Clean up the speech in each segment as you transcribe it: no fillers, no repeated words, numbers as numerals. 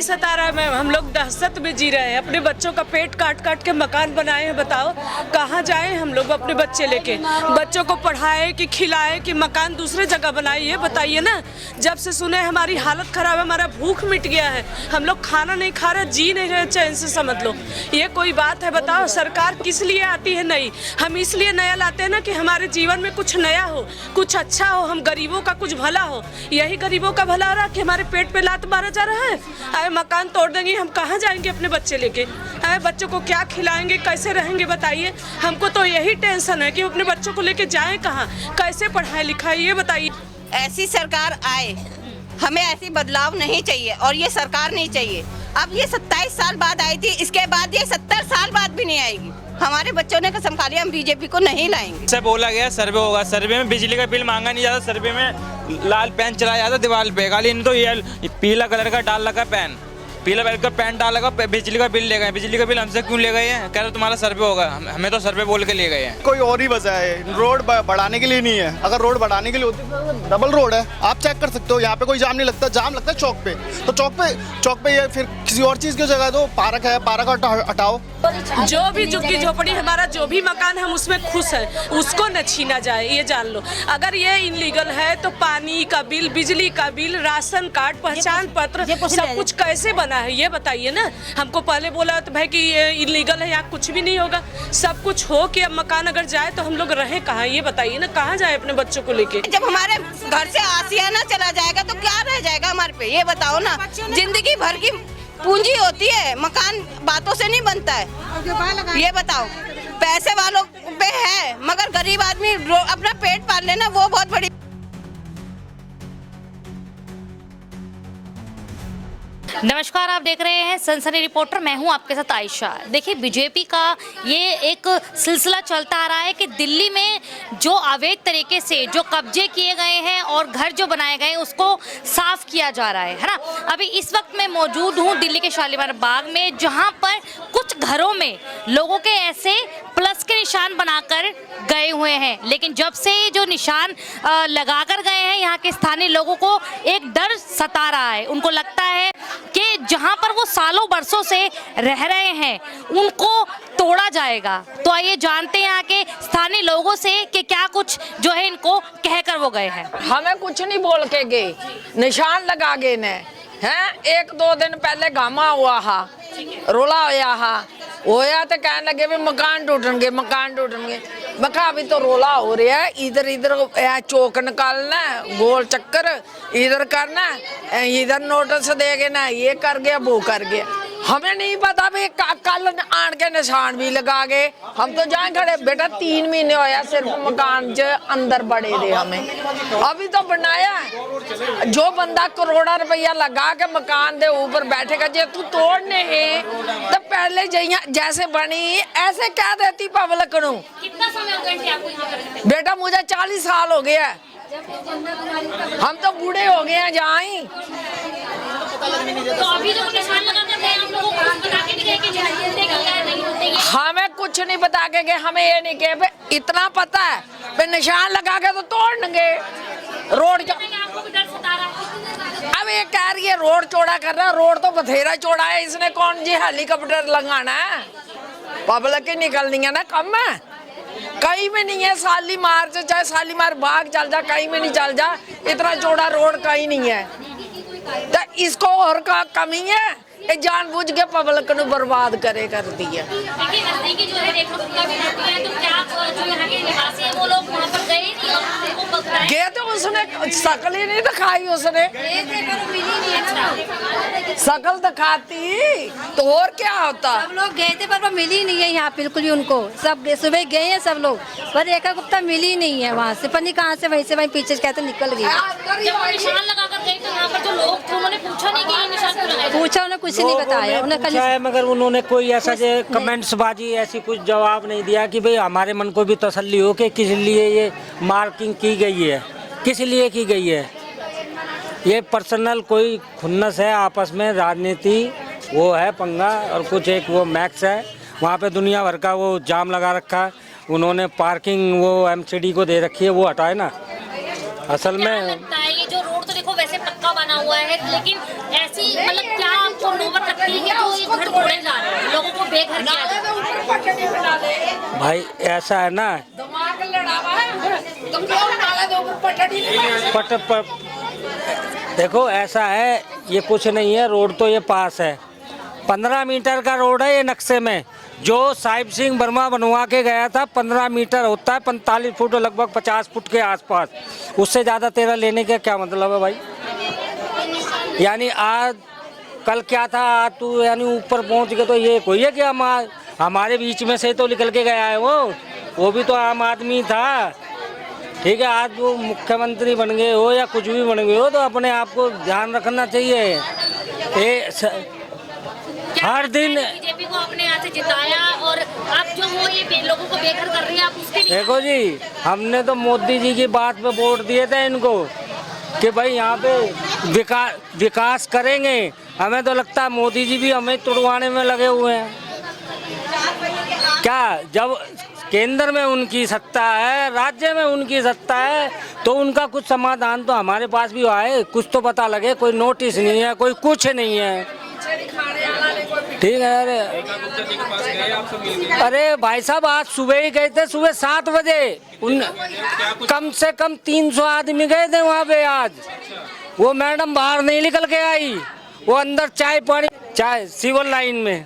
सता रहा है मैम, हम लोग दहशत में जी रहे हैं। अपने बच्चों का पेट काट काट के मकान बनाए हैं। बताओ कहाँ जाएं हम लोग अपने बच्चे लेके? बच्चों को पढ़ाए कि खिलाए कि मकान दूसरे जगह बनाए, ये बताइए ना। जब से सुने हमारी हालत खराब है, हमारा भूख मिट गया है, हम लोग खाना नहीं खा रहे, जी नहीं रहे चैन से, समझ लो। ये कोई बात है? बताओ सरकार किस लिए आती है नई? हम इसलिए नया लाते हैं ना कि हमारे जीवन में कुछ नया हो, कुछ अच्छा हो, हम गरीबों का कुछ भला हो। यही गरीबों का भला हो रहा कि हमारे पेट पे लात मारा जा रहा है। अरे मकान तोड़ देंगे, हम कहाँ जाएंगे अपने बच्चे लेके? अरे बच्चों को क्या खिलाएंगे, कैसे रहेंगे बताइए? हमको तो यही टेंशन है कि अपने बच्चों को लेके जाएं कहाँ, कैसे पढ़ाई लिखाई, ये बताइए। ऐसी सरकार आए, हमें ऐसी बदलाव नहीं चाहिए और ये सरकार नहीं चाहिए। अब ये 27 साल बाद आई थी, इसके बाद ये 70 साल बाद भी नहीं आएगी। हमारे बच्चों ने कसम खा लिया हम बीजेपी को नहीं लाएंगे। से बोला गया सर्वे होगा, सर्वे में बिजली का बिल मांगा नहीं जाता, सर्वे में लाल पेन चलाया जाता दीवार पे, खाली तो ये पीला कलर का डाल लगा पेन, पीला कलर का पेन डाल लगा, बिजली का बिल ले गए। बिजली का बिल हमसे क्यों ले गए हैं? कह रहे तुम्हारा सर्वे होगा, हमें तो सर्वे बोल के ले गए हैं। कोई और ही वजह है, रोड बढ़ाने के लिए नहीं है। अगर रोड बढ़ाने के लिए होती तो डबल रोड है, आप चेक कर सकते हो। यहाँ पे कोई जाम नहीं लगता, जाम लगता है चौक पे। तो चौक पे ये फिर किसी और चीज़ की जगह दो, पार्क है, पार्क हटाओ। जो भी झुग्गी झोपड़ी हमारा जो भी मकान हम उसमें खुश है, उसको न छीना जाए, ये जान लो। अगर ये इनलीगल है तो पानी का बिल, बिजली का बिल, राशन कार्ड, पहचान पत्र, सब कुछ कैसे बना है ये बताइए ना। हमको पहले बोला तो भाई कि ये इनलीगल है, यहाँ कुछ भी नहीं होगा। सब कुछ हो कि अब मकान अगर जाए तो हम लोग रहें कहाँ, ये बताइए ना। कहाँ जाए अपने बच्चों को लेके? जब हमारे घर से आसियाना चला जाएगा तो क्या रह जाएगा हमारे पे, ये बताओ ना। जिंदगी भर की पूंजी होती है, मकान बातों से नहीं बनता है। ये बताओ, पैसे वालों पे है मगर गरीब आदमी अपना पेट पाल लेना वो बहुत बड़ी। नमस्कार, आप देख रहे हैं सनसनी रिपोर्टर, मैं हूं आपके साथ आयशा। देखिए, बीजेपी का ये एक सिलसिला चलता आ रहा है कि दिल्ली में जो अवैध तरीके से जो कब्जे किए गए हैं और घर जो बनाए गए उसको साफ किया जा रहा है ना। अभी इस वक्त मैं मौजूद हूं दिल्ली के शालीमार बाग में, जहां पर कुछ घरों में लोगों के ऐसे प्लस के निशान बनाकर गए हुए हैं, लेकिन जब से जो निशान लगाकर गए हैं, यहाँ के स्थानीय लोगों को एक डर सता रहा है। उनको लगता है कि जहां पर वो सालों बरसों से रह रहे हैं उनको तोड़ा जाएगा। तो आइए जानते हैं यहाँ के स्थानीय लोगों से कि क्या कुछ जो है इनको कहकर वो गए हैं। हमें कुछ नहीं बोल के गए, निशान लगा गए ने हैं। 1-2 दिन पहले गामा हुआ हा, रोला होया तो कहने लगे भी मकान टूटनगे, मकान टूटनगे। बका अभी तो रोला हो रहा है, इधर चौक निकालना, गोल चक्कर इधर करना, इधर नोटिस देगे ना, ये कर गया वो कर गया। हमें नहीं पता भी कल आन के निशान भी लगा गए। हम तो जहाँ खड़े बेटा 3 महीने होया सिर्फ मकान च अंदर बड़े थे। हमें अभी तो बनाया जो बंदा करोड़ा रुपया लगा के मकान दे ऊपर बैठेगा, जे तू तोड़ने है तो पहले जैसे बनी ऐसे क्या देती पब्लिक को। कितना समय हो गया आपको यहाँ पर? बेटा मुझे 40 साल हो गया, हम तो बूढ़े हो गए हैं जहाँ ही। तो अभी जो निशान लगा कर गए हम लोगों को बता के नहीं गए कि नहीं होते? हमें कुछ नहीं बता के गए, हमें ये नहीं कहे, इतना पता है पे निशान लगा के तो तोड़ेंगे रोड। आपको भी डर सता रहा है? अब ये कह रही है रोड चौड़ा कर रहा, रोड तो बथेरा चौड़ा है, इसने कौन जी हेलीकॉप्टर लगाना है? पब्लिक ही निकलनी है ना, कम है कहीं में नहीं है। शालीमार से चाहे शालीमार बाग चल जा, कहीं में नहीं चल जा, इतना चौड़ा रोड कहीं नहीं है। तो इसको और का कमी है, ये जानबूझ के पब्लिक को बर्बाद करे कर दी है। देखिए नजदीकी जो है रेखा गुप्ता भी रहती है, तो क्या जो यहाँ के निवासी हैं वो लोग वहाँ पर गए नहीं और गए तो उसने शकल ही नहीं दिखाई, उसने शकल दिखाती तो और क्या होता। सब लोग गए थे पर वो मिली नहीं है यहाँ बिल्कुल भी उनको। सब सुबह गए हैं सब लोग, पर रेखा गुप्ता मिली नहीं है वहाँ से, पता कहाँ से वहीं पीछे कहते निकल गई। जब निशान लगा कर गए तो यहाँ पर जो लोग थे उन्होंने पूछा नहीं कि ये निशान क्यों लगाया? पूछा, उन्हें कुछ नहीं बताया, उन्हें पूछा है मगर उन्होंने कोई ऐसा कमेंट्स बाजी ऐसी कुछ जवाब नहीं दिया कि भाई हमारे मन को भी तसल्ली हो कि किस लिए ये मार्किंग की गई है, किस लिए की गई है। ये पर्सनल कोई खुन्नस है, आपस में राजनीति वो है पंगा, और कुछ एक वो मैक्स है वहाँ पे दुनिया भर का वो जाम लगा रखा है। उन्होंने पार्किंग वो एमसीडी को दे रखी है, वो हटाए ना। असल में लगता है ये जो रोड तो देखो वैसे पक्का बना हुआ है, लेकिन ऐसी मतलब क्या आपको घर किया जाए? भाई ऐसा है ना, दिमाग लड़ावा है तो क्यों नाले दे ऊपर पटड़ी नहीं देखो ऐसा है, ये कुछ नहीं है, रोड तो ये पास है, 15 मीटर का रोड है ये नक्शे में। जो साहिब सिंह वर्मा बनवा के गया था 15 मीटर होता है, 45 फुट लगभग 50 फुट के आसपास, उससे ज़्यादा तेरा लेने का क्या मतलब है भाई? यानी आज कल क्या था, आज तू यानी ऊपर पहुंच गए तो ये कोई है कि हमारे बीच में से तो निकल के गया है वो भी तो आम आदमी था। ठीक है, आज वो मुख्यमंत्री बन गए हो या कुछ भी बन गए हो तो अपने आप को ध्यान रखना चाहिए। हर दिन बीजेपी को अपने यहाँ से जिताया और अब जो वो ये लोगों को बेघर कर रही है, आप उसके लिए देखो जी, हमने तो मोदी जी की बात पे वोट दिए थे इनको कि भाई यहाँ पे विकास करेंगे। हमें तो लगता है मोदी जी भी हमें तुड़वाने में लगे हुए हैं। क्या जब केंद्र में उनकी सत्ता है, राज्य में उनकी सत्ता है, तो उनका कुछ समाधान तो हमारे पास भी आए, कुछ तो पता लगे। कोई नोटिस नहीं है, कोई कुछ नहीं है। ठीक है, अरे भाई साहब आज सुबह ही गए थे, सुबह 7 बजे कम से कम 300 आदमी गए थे वहाँ पे। आज वो मैडम बाहर नहीं निकल के आई, वो अंदर चाय सिविल लाइन में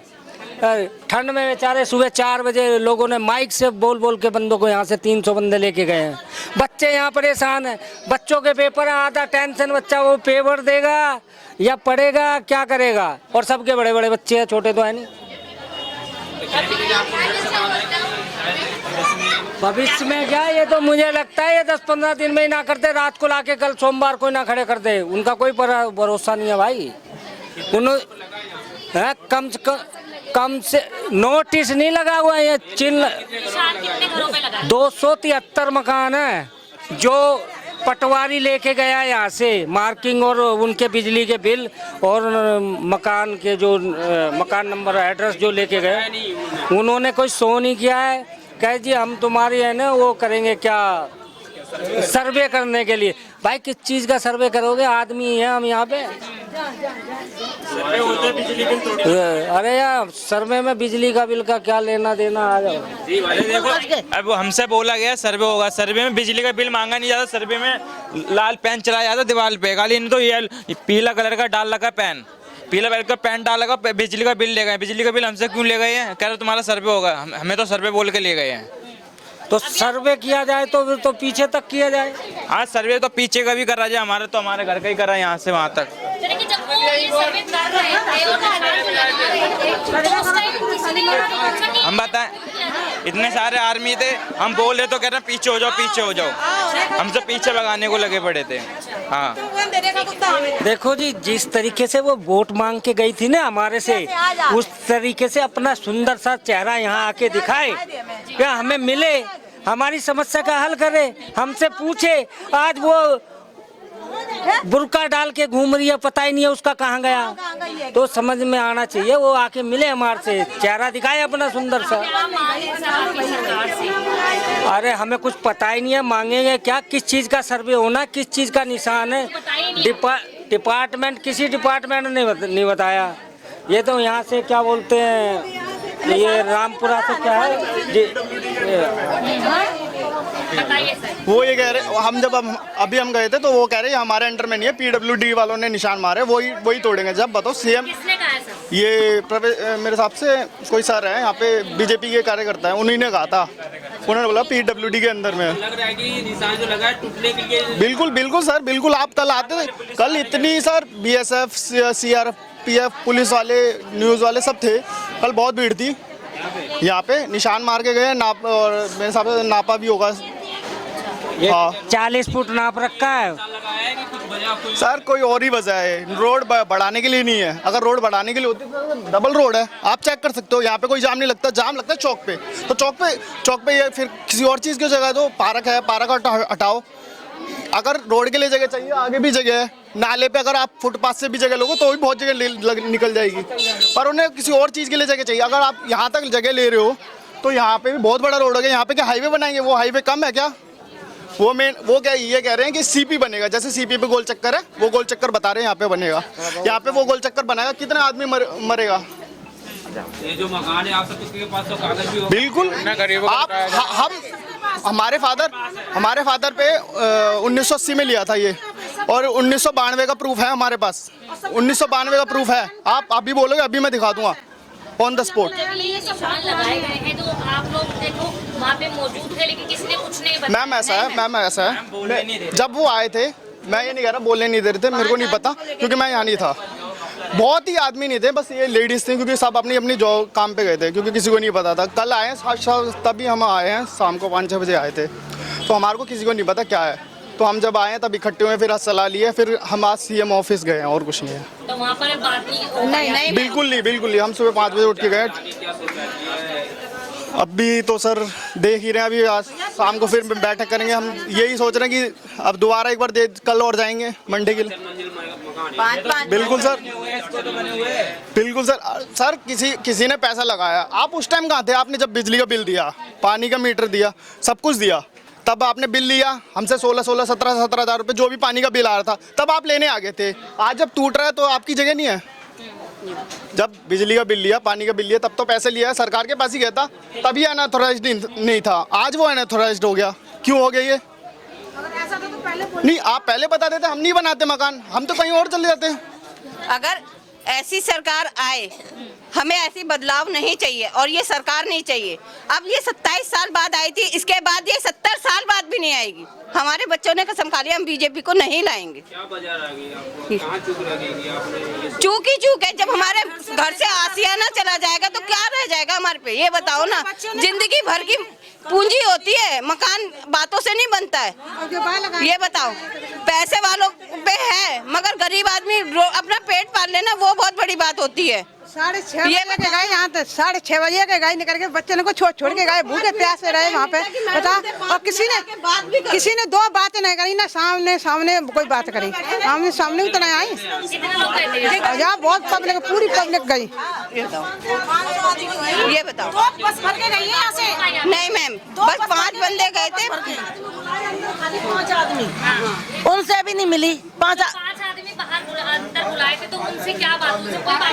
ठंड में बेचारे सुबह 4 बजे लोगों ने माइक से बोल के बंदों को यहाँ से 300 बंदे लेके गए हैं। बच्चे यहाँ परेशान हैं, बच्चों के पेपर आधा टेंशन, बच्चा वो पेपर देगा या पढ़ेगा क्या करेगा, और सबके बड़े बड़े बच्चे हैं, छोटे तो है नहीं। भविष्य में क्या, ये तो मुझे लगता है ये 10-15 दिन में ही ना करते, रात को लाके कल सोमवार को ना खड़े कर दे, उनका कोई भरोसा नहीं है भाई। उन्होंने कम से नोटिस नहीं लगा हुआ है, ये चिन्ह 273 मकान है जो पटवारी लेके गया यहाँ से, मार्किंग और उनके बिजली के बिल और मकान के जो मकान नंबर एड्रेस जो लेके गए, उन्होंने कोई शो नहीं किया है। कहे जी हम तुम्हारी है ना वो करेंगे क्या, सर्वे करने के लिए। भाई किस चीज़ का सर्वे करोगे, आदमी है हम यहाँ पे। अरे यार सर्वे में बिजली का बिल का क्या लेना देना, आ जाओ। अब वो हमसे बोला गया सर्वे होगा, सर्वे में बिजली का बिल मांगा नहीं जाता, सर्वे में लाल पेन चलाया जाता दीवार पे, खाली इन्हें तो ये पीला कलर का डाल लगा पेन, पीला कलर का पेन डाल लगा, बिजली का बिल ले गए। बिजली का बिल हमसे क्यों ले गए हैं? कह रहे तुम्हारा सर्वे होगा, हमें तो सर्वे बोल के ले गए हैं। तो सर्वे किया जाए तो पीछे तक किया जाए। हाँ सर्वे तो पीछे का भी करा जाए, हमारे तो हमारे घर का ही करा, यहाँ से वहाँ तक। हम बताएं, इतने सारे आर्मी थे, हम बोल रहे तो कह रहे हैं पीछे हो जाओ, पीछे हो जाओ, हमसे पीछे भगाने को लगे पड़े थे। हाँ देखो जी, जिस तरीके से वो वोट मांग के गई थी ना हमारे से, उस तरीके से अपना सुंदर सा चेहरा यहाँ आके दिखाए, क्या हमें मिले, हमारी समस्या का हल करे, हमसे पूछे। आज वो बुर्का डाल के घूम रही है, पता ही नहीं है उसका कहाँ गया, तो समझ में आना चाहिए, वो आके मिले हमारे से, चेहरा दिखाए अपना सुंदर सा। अरे हमें कुछ पता ही नहीं है, मांगेंगे क्या, किस चीज़ का सर्वे होना, किस चीज़ का निशान है, डिपार्टमेंट किसी डिपार्टमेंट ने नहीं बताया। ये तो यहाँ से क्या बोलते हैं, ये रामपुरा से क्या है जी, वो ये कह रहे, हम अभी हम गए थे तो वो कह रहे हमारे अंडर में नहीं है, PWD वालों ने निशान मारे, वही तोड़ेंगे। जब बताओ सीएम, ये मेरे हिसाब से कोई सर है यहाँ पे बीजेपी के कार्यकर्ता है, उन्हीं ने कहा था, उन्होंने बोला PWD के अंदर में लग रहा है कि निशान जो लगा है टूटने के लिए। बिल्कुल सर, बिल्कुल। आप कल आते थे, कल इतनी सर BSF CRPF पुलिस वाले, न्यूज़ वाले सब थे, कल बहुत भीड़ थी यहाँ पे, निशान मार के गए, नाप, और मेरे हिसाब से नापा भी होगा। हाँ 40 फुट नाप रखा है सर, कोई और ही वजह है, रोड बढ़ाने के लिए नहीं है। अगर रोड बढ़ाने के लिए होती तो डबल रोड है, आप चेक कर सकते हो, यहाँ पे कोई जाम नहीं लगता, जाम लगता है चौक पे, तो चौक पे ये फिर किसी और चीज़ की जगह दो, पार्क है, पार्क हटाओ। अगर रोड के लिए जगह चाहिए, आगे भी जगह है, नाले पे अगर आप फुटपाथ से भी जगह लोगे तो भी बहुत जगह निकल जाएगी, पर उन्हें किसी और चीज़ के लिए जगह चाहिए। अगर आप यहाँ तक जगह ले रहे हो तो यहाँ पे भी बहुत बड़ा रोड हो गया, यहाँ पे क्या हाईवे बनाएंगे? वो हाईवे कम है क्या? वो क्या ये कह रहे हैं कि CP बनेगा, जैसे CP पे गोल चक्कर है, वो गोल चक्कर बता रहे हैं यहाँ पे बनेगा, यहाँ पे वो गोल चक्कर बनाएगा, कितने आदमी मरेगा? ये जो मकान है आप सबके पास तो कागज भी होगा। बिल्कुल आप हम हमारे फादर पे 1980 में लिया था ये, और 1992 का प्रूफ है हमारे पास, 1992 का प्रूफ है। आप अभी बोलोगे अभी मैं दिखा दूंगा ऑन द स्पॉट। ये निशान लगाए गए हैं तो आप लोग देखो वहाँ पे मौजूद थे लेकिन किसी ने कुछ नहीं बताया। मैम ऐसा है जब वो आए थे, मैं ये नहीं कह रहा बोलने नहीं दे रहे थे, मेरे को नहीं पता क्योंकि मैं यहाँ नहीं था। बहुत ही आदमी नहीं थे, बस ये लेडीज थी क्योंकि सब अपनी अपनी जॉब काम पे गए थे, क्योंकि किसी को नहीं पता था। कल आए हैं तभी हम आए हैं, शाम को 5-6 बजे आए थे, तो हमारे को किसी को नहीं पता क्या है। तो हम जब आए हैं तब इकट्ठे हुए, फिर सलाह लिए, फिर हम आज CM ऑफिस गए हैं और कुछ नहीं है। तो वहाँ पर बात नहीं बिल्कुल नहीं। हम सुबह 5 बजे उठ के गए। अभी तो सर देख ही रहे हैं, अभी आज शाम को फिर बैठक करेंगे। हम यही सोच रहे हैं कि अब दोबारा एक बार कल और जाएंगे मंडे के लिए। बिल्कुल सर सर किसी ने पैसा लगाया। आप उस टाइम कहाँ थे? आपने जब बिजली का बिल दिया, पानी का मीटर दिया, सब कुछ दिया, तब आपने बिल लिया हमसे 17,000 रुपये जो भी पानी का बिल आ रहा था, तब आप लेने आ गए थे। आज जब टूट रहा है तो आपकी जगह नहीं है। जब बिजली का बिल लिया, पानी का बिल लिया, तब तो पैसे लिया सरकार के पास ही गया था, तभी अनऑथराइज्ड नहीं था। आज वो अनऑथराइज्ड हो गया, क्यों हो गया ये? नहीं, आप पहले बता देते, हम नहीं बनाते मकान, हम तो कहीं और चले जाते हैं। अगर ऐसी सरकार आए, हमें ऐसी बदलाव नहीं चाहिए और ये सरकार नहीं चाहिए। अब ये 27 साल बाद आई थी, इसके बाद ये 70 साल बाद भी नहीं आएगी। हमारे बच्चों ने कसम खा लिया हम बीजेपी को नहीं लाएंगे। क्या वजह आ गई आपको? कहाँ चूक लगेगी आपने? चूक ही चूक है। जब हमारे घर से आसियाना चला जाएगा तो क्या रह जाएगा हमारे पे? ये बताओ ना। जिंदगी भर की पूंजी होती है, मकान बातों से नहीं बनता है। ये बताओ, पैसे वालों पे है मगर गरीब आदमी अपना पेट पाल लेना वो बहुत बड़ी बात होती है। 6:30 बजे के गए यहाँ तक, 6:30 बजे के गए निकल के, बच्चों को छोड़ के गए, भूखे प्यासे रहे वहाँ पे, बता। और किसी ने 2 बातें नहीं करी ना, सामने कोई बात करी, सामने भी तो नहीं आई। यहाँ बहुत पब्लिक, पूरी पब्लिक गई। ये बताओ, बस भर के गई है यहाँ से? नहीं मैम, बस 5 बंदे गए थे, 5 आदमी, उनसे भी नहीं मिली। 5 आदमी बाहर अंदर बुलाए थे तो उनसे क्या बात?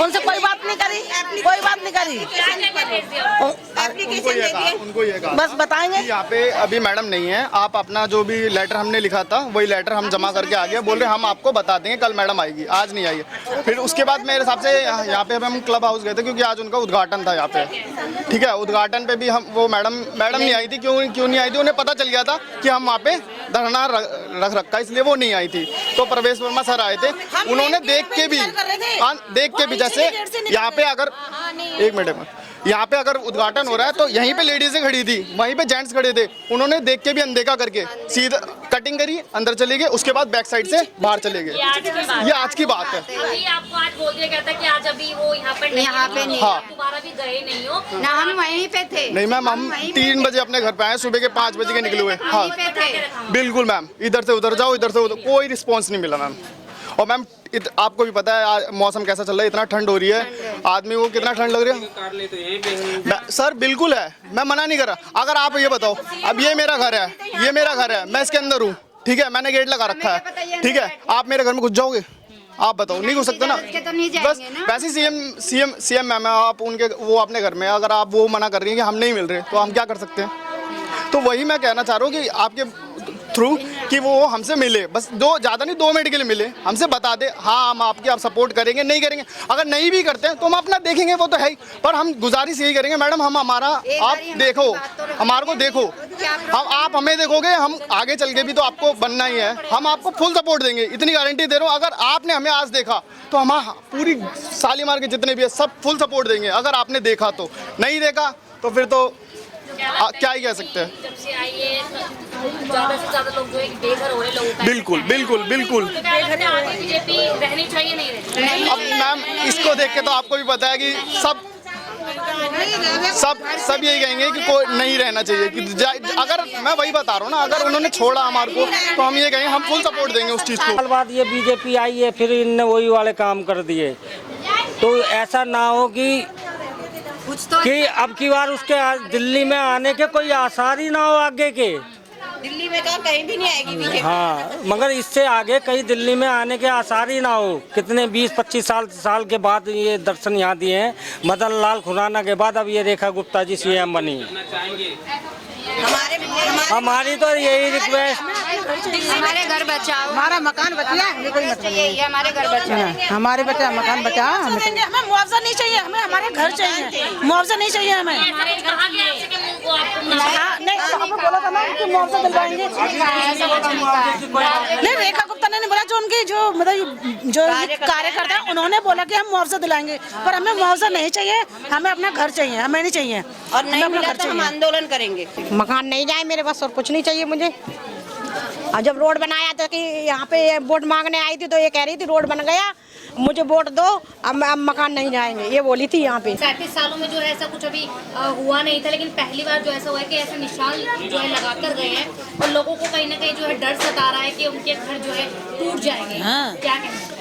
उनसे कोई बात नहीं करी, कोई बात नहीं करी। एप्लीकेशन दे दिए, उनको ये कहा बस बताएंगे। यहाँ पे अभी मैडम नहीं है, आप अपना जो भी लेटर हमने लिखा था वही लेटर हम जमा करके आ गए। बोल रहे हम आपको बता देंगे, कल मैडम आएगी, आज नहीं आई है। फिर उसके बाद मेरे हिसाब से यहाँ पे हम क्लब हाउस गए थे क्योंकि आज उनका उद्घाटन था यहाँ पे, ठीक है। उद्घाटन पे भी हम वो मैडम नहीं आई थी। क्यों नहीं आई थी? उन्हें पता चल गया था कि हम वहाँ पे धरना रख रखा, इसलिए वो नहीं आई थी। तो प्रवेश वर्मा सर आए थे, उन्होंने देख के भी जैसे यहाँ पे अगर एक मिनट में यहाँ पे अगर उद्घाटन हो रहा है तो यहीं पे लेडीजें खड़ी थी, वहीं पे जेंट्स खड़े थे, उन्होंने देख के भी अनदेखा करके सीधा कटिंग करी, अंदर चले गए, उसके बाद बैक साइड से बाहर चले गए। ये आज की बात है। अभी आपको आज बोल दिया गया था कि आज अभी वो यहाँ पे नहीं, हाँ, दोबारा भी गए नहीं हो ना, हम वहीं पे थे। नहीं मैम, हम 3 बजे अपने घर पे आए, सुबह के 5 बजे के निकले हुए। हाँ बिल्कुल मैम, इधर से उधर जाओ, इधर से उधर, कोई रिस्पॉन्स नहीं मिला मैम। और मैम आपको भी पता है मौसम कैसा चल रहा है, इतना ठंड हो रही है, आदमी को कितना ठंड लग रही है। सर बिल्कुल है, मैं मना नहीं कर रहा। अगर आप ये बताओ, अब ये मेरा घर है, मैं इसके अंदर हूँ, ठीक है, मैंने गेट लगा रखा है, ठीक है, आप मेरे घर में घुस जाओगे? आप बताओ, नहीं घुस सकते ना। बस वैसे सीएम मैम है, आप उनके वो अपने घर में, अगर आप वो मना कर रही हैं कि हम नहीं मिल रहे तो हम क्या कर सकते हैं? तो वही मैं कहना चाह रहा हूँ कि आपके थ्रू कि वो हमसे मिले, बस ज़्यादा नहीं 2 मिनट के लिए मिले, हमसे बता दे हाँ हम आपकी आप सपोर्ट करेंगे, नहीं करेंगे। अगर नहीं भी करते हैं तो हम अपना देखेंगे, वो तो है ही, पर हम गुजारिश यही करेंगे मैडम, हम हमारा आप देखो, हमारे को देखो, आप हमें देखोगे, हम आगे चल के भी तो आपको बनना ही है, हम आपको फुल सपोर्ट देंगे, इतनी गारंटी दे रहा हूँ। अगर आपने हमें आज देखा तो हम पूरी शालीमार के जितने भी है सब फुल सपोर्ट देंगे। अगर आपने देखा तो, नहीं देखा तो फिर तो क्या ही कह सकते हैं। जब से आई है ज़्यादा से ज़्यादा लोग जो है बेघर हो रहे लोगों का। बिल्कुल बीजेपी रहनी चाहिए, नहीं रहनी। अब मैम इसको देख के तो आपको भी पता है कि सब यही कहेंगे कि कोई नहीं रहना चाहिए। कि अगर मैं वही बता रहा हूँ ना, अगर उन्होंने छोड़ा हमारे को तो हम ये कहेंगे, हम फुल सपोर्ट देंगे उस चीज़ को। साल बाद ये बीजेपी आई है, फिर इनने वही वाले काम कर दिए, तो ऐसा ना हो कि अब की बार उसके दिल्ली में आने के कोई आसार ही ना हो आगे के। दिल्ली में कहा कहीं भी नहीं आएगी बीजेपी। हाँ, मगर इससे आगे कहीं दिल्ली में आने के आसार ही ना हो। कितने 20-25 साल के बाद ये दर्शन यहाँ दिए हैं। मदन लाल खुराना के बाद अब ये रेखा गुप्ता जी सीएम बनी। हमारी तो यही रिक्वेस्ट, हमारे घर बचाओ, हमारा मकान बचा, हमें कोई मतलब नहीं ये हमारे घर बचाओ, हमारे बच्चा मकान बचा। हमें मुआवजा नहीं चाहिए, हमें हमारे घर चाहिए, मुआवजा नहीं चाहिए हमें। हाँ, नहीं तो हमें बोला था ना कि मुआवजा दिलवाएंगे। नहीं, रेखा गुप्ता ने बोला, जो उनके जो मतलब जो कार्यकर्ता है उन्होंने बोला कि हम मुआवजा दिलाएंगे, पर हमें मुआवजा नहीं चाहिए, हमें अपना घर चाहिए, हमें नहीं चाहिए। और नहीं मिला तो हम आंदोलन करेंगे। मकान नहीं जाए मेरे पास, और कुछ नहीं चाहिए मुझे। और जब रोड बनाया था कि यहाँ पे वोट मांगने आई थी तो ये कह रही थी रोड बन गया, मुझे वोट दो, अब मकान नहीं जाएंगे, ये बोली थी यहाँ पे। 37 सालों में जो है ऐसा कुछ अभी हुआ नहीं था, लेकिन पहली बार जो ऐसा हुआ है कि ऐसे निशान जो है लगा कर गए हैं और लोगों को कहीं ना कहीं जो है डर सता रहा है कि उनके घर जो है टूट जाएंगे। क्या कहना है?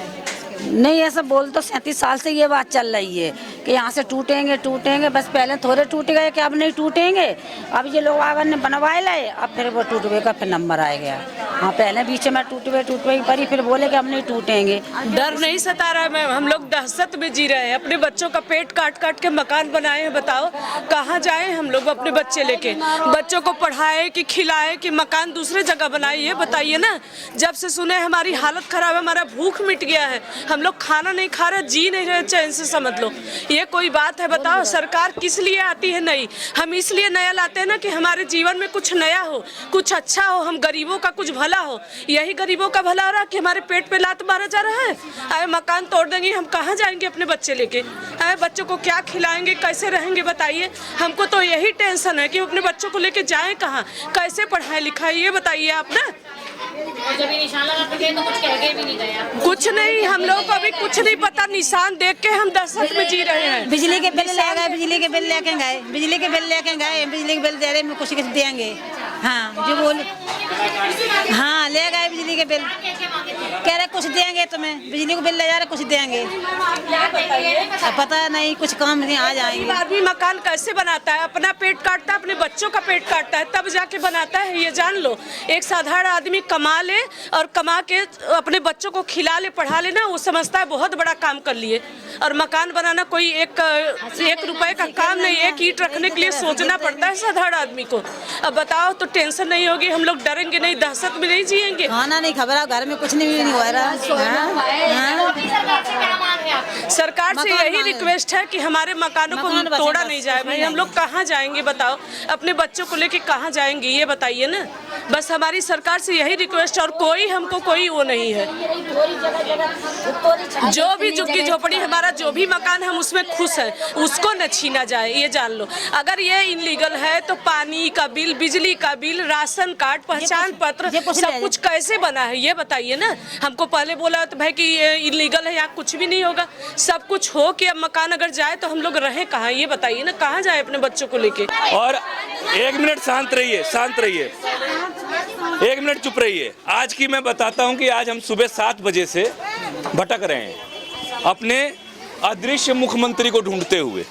नहीं, ऐसा बोल तो 37 साल से ये बात चल रही है कि यहाँ से टूटेंगे, बस पहले थोड़े टूट गए कि अब नहीं टूटेंगे। अब ये लोग आगे ने बनवाए लाए, अब फिर वो टूट गए का फिर नंबर आ गया। हाँ, पहले बीच में टूट गई परी, फिर बोले कि अब नहीं टूटेंगे। डर नहीं सता रहा है मैम, हम लोग दहशत में जी रहे हैं। अपने बच्चों का पेट काट काट के मकान बनाए हैं। बताओ कहाँ जाएं हम लोग अपने बच्चे लेके? बच्चों को पढ़ाए कि खिलाए कि मकान दूसरे जगह बनाए, ये बताइए ना। जब से सुने हमारी हालत खराब है, हमारा भूख मिट गया है, हम लोग खाना नहीं खा रहे, जी नहीं रहे चैन से, समझ लो। ये कोई बात है? बताओ सरकार किस लिए आती है नई? हम इसलिए नया लाते हैं ना कि हमारे जीवन में कुछ नया हो, कुछ अच्छा हो, हम गरीबों का कुछ भला हो। यही गरीबों का भला हो रहा कि हमारे पेट पे लात मारा जा रहा है। अरे मकान तोड़ देंगे, हम कहाँ जाएंगे अपने बच्चे लेके? अरे बच्चों को क्या खिलाएंगे, कैसे रहेंगे बताइए? हमको तो यही टेंशन है कि अपने बच्चों को लेके जाएं कहाँ, कैसे पढ़ाई लिखाई, ये बताइए आप ना। और जब ये निशान लगा के तो कुछ कह के भी नहीं गया। कुछ नहीं, हम लोग को अभी कुछ नहीं पता, निशान देख के हम दहशत में जी रहे हैं। बिजली के बिल ले गए, बिजली के बिल लेके गए, बिजली के बिल दे रहे में कुछ देंगे। हाँ, जो बोल, हाँ ले गए बिजली के बिल, कह रहे कुछ देंगे तुम्हें, बिजली के बिल ले जा रहे कुछ देंगे। पता नहीं, कुछ काम नहीं, आ जाएंगे। आदमी मकान कैसे बनाता है? अपना पेट काटता है, अपने बच्चों का पेट काटता है, तब जाके बनाता है, ये जान लो। एक साधारण आदमी कमा ले और कमा के अपने बच्चों को खिला ले, पढ़ा ले ना, वो समझता है बहुत बड़ा काम कर लिए। और मकान बनाना कोई एक रुपए का काम नहीं, एक ईंट रखने के लिए सोचना पड़ता है साधारण आदमी को। अब बताओ तो टेंशन नहीं होगी, हम लोग डरेंगे नहीं, दहशत में नहीं जिएंगे। खाना नहीं खबर, घर में कुछ नहीं हो रहा। सरकार से यही रिक्वेस्ट है कि हमारे मकानों को तोड़ा नहीं जाए। भाई हम लोग कहाँ जाएंगे बताओ? अपने बच्चों को लेके कहाँ जाएंगे, ये बताइए ना। बस हमारी सरकार से यही रिक्वेस्ट, और कोई हमको कोई वो नहीं है। जो भी झुग्गी झोपड़ी हमारा जो भी मकान, हम उसमें खुश है, उसको न छीना जाए, ये जान लो। अगर ये इनलीगल है तो पानी का बिल, बिजली का बिल, राशन कार्ड, पहचान पत्र, सब कुछ कैसे बना है ये बताइए ना। हमको पहले बोला तो भाई कि ये इनलीगल है, यहाँ कुछ भी नहीं होगा। सब कुछ हो कि अब मकान अगर जाए तो हम लोग रहे कहाँ, ये बताइए ना। कहाँ जाए अपने बच्चों को लेके? और 1 मिनट शांत रहिए, शांत रहिए, 1 मिनट चुप रहिए। आज की मैं बताता हूं कि आज हम सुबह 7 बजे से भटक रहे हैं अपने अदृश्य मुख्यमंत्री को ढूंढते हुए,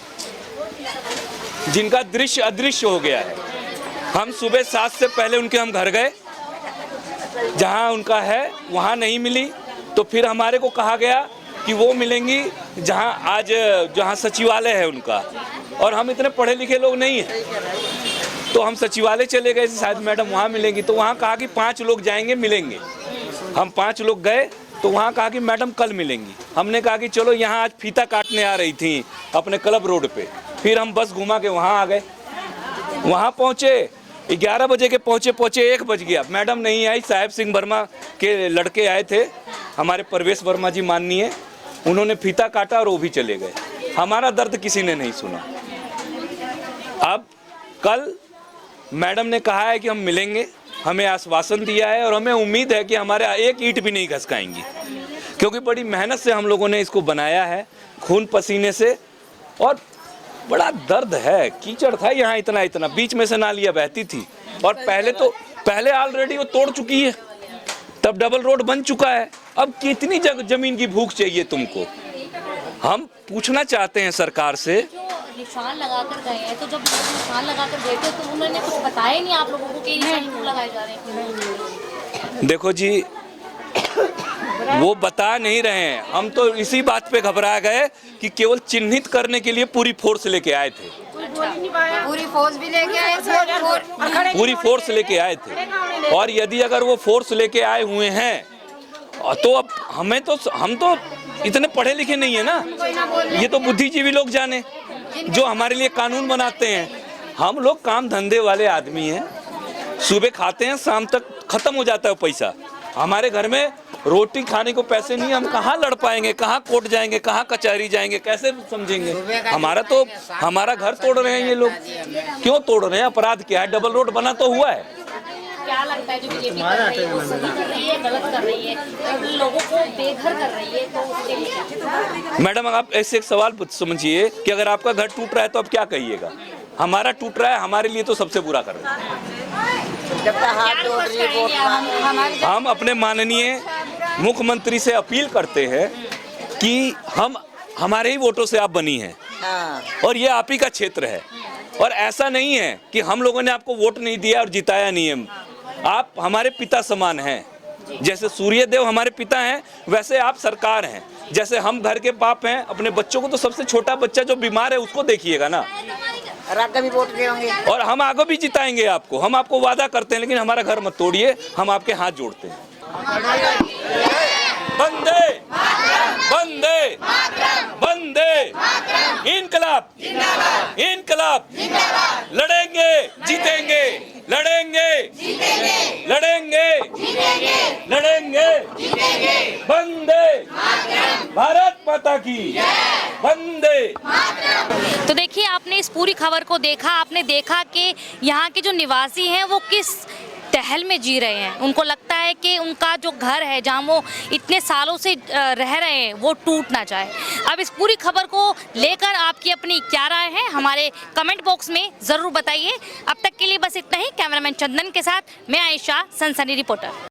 जिनका दृश्य अदृश्य हो गया है। हम सुबह 7 से पहले उनके हम घर गए, जहां उनका है वहां नहीं मिली, तो फिर हमारे को कहा गया कि वो मिलेंगी जहां सचिवालय है उनका, और हम इतने पढ़े लिखे लोग नहीं हैं, तो हम सचिवालय चले गए, शायद मैडम वहाँ मिलेंगी। तो वहाँ कहा कि 5 लोग जाएंगे, मिलेंगे। हम 5 लोग गए तो वहाँ कहा कि मैडम कल मिलेंगी। हमने कहा कि चलो, यहाँ आज फीता काटने आ रही थी अपने क्लब रोड पे। फिर हम बस घुमा के वहाँ आ गए, वहाँ पहुँचे 11 बजे के पहुँचे 1 बज गया, मैडम नहीं आई। साहेब सिंह वर्मा के लड़के आए थे, हमारे परवेश वर्मा जी माननीय, उन्होंने फीता काटा और वो भी चले गए। हमारा दर्द किसी ने नहीं सुना। अब कल मैडम ने कहा है कि हम मिलेंगे, हमें आश्वासन दिया है, और हमें उम्मीद है कि हमारे एक ईंट भी नहीं घसकाएंगी, क्योंकि बड़ी मेहनत से हम लोगों ने इसको बनाया है, खून पसीने से, और बड़ा दर्द है। कीचड़ था यहाँ इतना, बीच में से नालियाँ बहती थी, और पहले ऑलरेडी वो तोड़ चुकी है, तब डबल रोड बन चुका है। अब कितनी जमीन की भूख चाहिए तुमको? हम पूछना चाहते हैं सरकार से निशान लगाकर गए हैं, तो जब लोग निशान लगाकर गए थे तो उन्होंने कुछ बताया नहीं आप लोगों को कि निशान क्यों लगाए जा रहे हैं? देखो जी, वो बता नहीं रहे हैं। हम तो इसी बात पे घबरा गए कि केवल चिन्हित करने के लिए पूरी फोर्स लेके आए थे, पूरी फोर्स भी लेके आए, पूरी फोर्स लेके आए थे। और यदि अगर वो फोर्स लेके आए हुए हैं तो अब हम तो इतने पढ़े लिखे नहीं है ना, ये तो बुद्धिजीवी लोग जाने जो हमारे लिए कानून बनाते हैं। हम लोग काम धंधे वाले आदमी हैं, सुबह खाते हैं, शाम तक खत्म हो जाता है पैसा। हमारे घर में रोटी खाने को पैसे नहीं, हम कहाँ लड़ पाएंगे, कहाँ कोर्ट जाएंगे, कहाँ कचहरी जाएंगे, कैसे समझेंगे? हमारा घर तोड़ रहे हैं ये लोग। क्यों तोड़ रहे हैं? अपराध क्या है? डबल रोड बना तो हुआ है। क्या लगता है जो बीजेपी कर रही है वो सही कर रही है, गलत कर रही है, लोगों को बेघर कर रही है, तो उसके लिए? मैडम, आप ऐसे एक सवाल समझिए कि अगर आपका घर टूट रहा है तो आप क्या कहिएगा? हमारा टूट रहा है, हमारे लिए तो सबसे बुरा कर रहे हैं। हम अपने माननीय मुख्यमंत्री से अपील करते हैं कि हमारे ही वोटों से आप बनी हैं और ये आप ही का क्षेत्र है, और ऐसा नहीं है कि हम लोगों ने आपको वोट नहीं दिया और जिताया नहीं है। आप हमारे पिता समान हैं। जैसे सूर्यदेव हमारे पिता हैं, वैसे आप सरकार हैं। जैसे हम घर के बाप हैं, अपने बच्चों को तो सबसे छोटा बच्चा जो बीमार है उसको देखिएगा ना, भी वोट देंगे और हम आगे भी जिताएंगे आपको। हम आपको वादा करते हैं, लेकिन हमारा घर मत तोड़िए, हम आपके हाथ जोड़ते हैं। बंदे बंदे बंदे इनकलाब इनकलाब, लड़ेंगे जीतेंगे, लड़ेंगे लड़ेंगे लड़ेंगे, बंदे भारत माता की, बंदे। तो देखिए, आपने इस पूरी खबर को देखा, आपने देखा कि यहाँ के जो निवासी हैं वो किस तहल में जी रहे हैं। उनको लगता है कि उनका जो घर है जहाँ वो इतने सालों से रह रहे हैं वो टूट ना जाए। अब इस पूरी खबर को लेकर आपकी अपनी क्या राय है, हमारे कमेंट बॉक्स में ज़रूर बताइए। अब तक के लिए बस इतना ही। कैमरामैन चंदन के साथ मैं आयशा, सनसनी रिपोर्टर।